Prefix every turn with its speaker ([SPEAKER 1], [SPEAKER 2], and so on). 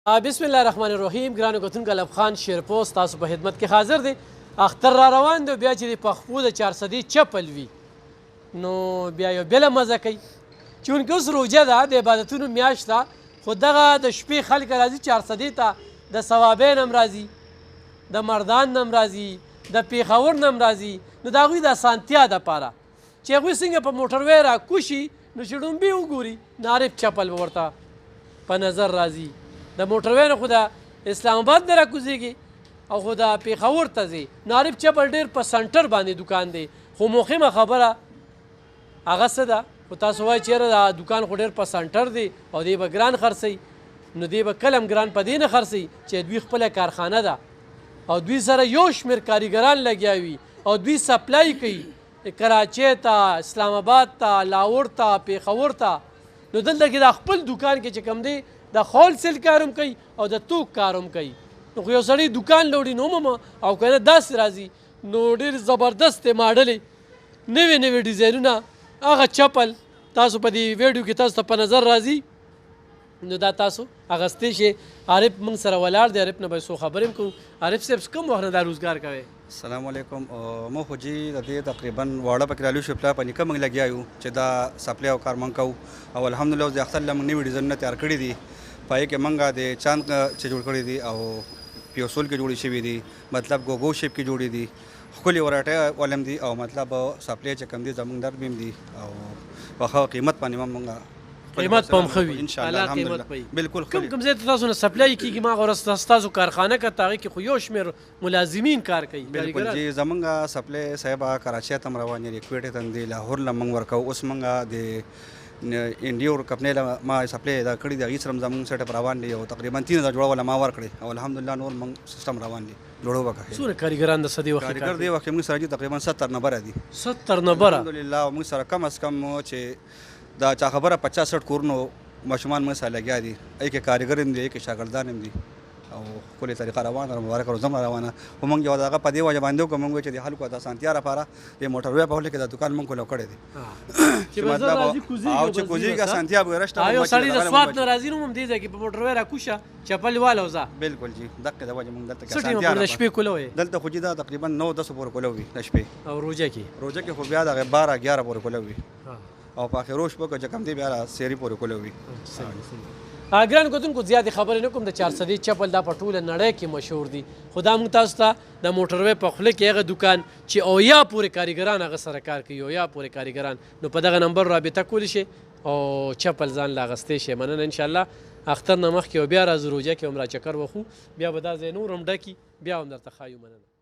[SPEAKER 1] بسم الله الرحمن الرحیم. ګرانو کتونکو الف خان شیرپوست تاسو په خدمت کې حاضر دی. اختر را روان دی، بیا چې د پخپو د 400 چپل وي نو بیا یو بله مزه کوي. چونکې اوس روژه ده، د عبادتونو میاشت ده، خو دغه د شپې خلک راځي 400 ته، د ثوابین هم راځي، د مردان نه هم راځي، د پېښور نه هم راځي. نو د هغوی د اسانتیا دپاره چې هغوی څنګه په موټروی راکوشي نو چې ډومبې وګوري نارف چپل به ورته په نظر راځي. د موټروی نه خو د اسلام آباد نه راکوزېږي او خو د پېښور ته ځي. نارف چپل ډېر په سنټر باندې دکان دی، خو مهمه خبره هغه څه ده، خو تاسو وایئ چېرې دا دکان خو ډېر په سنټر دی او دی به ګران خرڅوي. نو دی به کله هم ګران په دې نه خرڅوي چې دوی خپله کارخانه ده او دوی سره یو شمېر کاریګران لګیا وي او دوی سپلای کوي کراچۍ ته، اسلام آباد ته، لاهور ته، پېښور ته. نو دلته کې دا خپل دکان کې چې کوم دی د هولسیل کار هم کوي او د توک کار هم کوي. نو خو یو سړی دکان لوړي نو هم او که نه داسې راځي نو ډېر زبردست ماډلې نوې نوې ډیزاینونه هغه چپل تاسو په دې ویډیو کې تاسو ته په نظر راځي. نو دا تاسو اخیستی شئ. عارف موږ سره ولاړ دی، عارف نه به څو خبرې هم کوو. عارف صاحب کوم وخت نه دا روزګار کوئ؟
[SPEAKER 2] السلام علیکم. مو خو جی د دې تقریبا واړه پکې رالو شو پلا په نیکه موږ لګیا یو چې دا سپلای او کار موږ کوو او الحمدلله اوس د اختر له موږ نوي ډیزاینونه تیار کړي دي. پای کې موږ د چاند چې جوړ کړي دي او پیوسول کې جوړې شوي دي، مطلب ګوګو شیپ کې جوړې دي، ښکلې وراټۍ ولم دي او مطلب سپلای چې کم دي زموږ در بیم دي او په ښه قیمت باندې موږ
[SPEAKER 1] قیمت په هم ښه وي،
[SPEAKER 2] ان شاء الله الحمدلله. بالکل
[SPEAKER 1] کوم کوم ځای ته تاسو نه سپلای کېږي؟ ما غوښتل ستاسو کارخانه که هغې کې خو یو شمېر ملازمین کار کوي.
[SPEAKER 2] بالکل جی زموږ سپلای صاحب کراچۍ ته هم روان دي، کویټې ته هم دي، لاهور له موږ ورکوو. اوس موږ د انډیور کمپنۍ له ما سپلای دا کړي دي، هغې سره هم زموږ سیټ اپ روان دي او تقریبا 3000 جوړه والا ما ورکړې او الحمدلله نور موږ سیستم روان دي جوړو وکړه.
[SPEAKER 1] څومره کارګران د څه دې وخت
[SPEAKER 2] کارګر دې وخت کې موږ سره دي تقریبا 70 نفره دي.
[SPEAKER 1] 70 نفره
[SPEAKER 2] الحمدلله. او موږ سره کم از کم چې دا چا خبره 50-60 کورونو ماشومان موږ سره لګیا دي، هغې کې کارګر هم دي، هغې کې شاګردان هم دي او ښکلې طریقه روانه مبارکه روزه روانه. خو موږ یو دغه په دې وجه باندې وکړو، موږ وایو چې د خلکو د اسانتیا لپاره د موټروی په هوله کې د دکان موږ کولو کړی دی
[SPEAKER 1] چې مطلب
[SPEAKER 2] او چې کوزیږي اسانتیا به رشته
[SPEAKER 1] یو سړی د سوات نه راځي نو هم دې ځای کې په موټروی راکوشه چپل والا وځه.
[SPEAKER 2] بالکل جی دقه د وجه موږ دلته
[SPEAKER 1] څه ټیمه د شپې کولی
[SPEAKER 2] دلته خو جي دا تقریبا 9-10 پورې کولی وي د شپې
[SPEAKER 1] او روژه کې
[SPEAKER 2] خو بیا دغه 12-11 پورې کولی وي او په آخرو شپو کې چې کوم دی بیا سیري پورې کولی وي.
[SPEAKER 1] ګرانو کتونکو زیاتې خبرې نه کوم. د 400 چپل دا په ټوله نړۍ کې مشهور دي، خو دا موږ تاسو ته د موټروی په خوله کې هغه دکان چې اویا پورې کارګران هغه سره کار کوي، اویا پورې کارګران، نو په دغه نمبر رابطه کولی شي او چپل ځان له اخیستی شي. مننه. انشاءالله اختر نه مخکې او بیا راځو روژه کې هم را چکر وخو، بیا به دا ځای نور هم ډکي، بیا هم درته ښایو. مننه.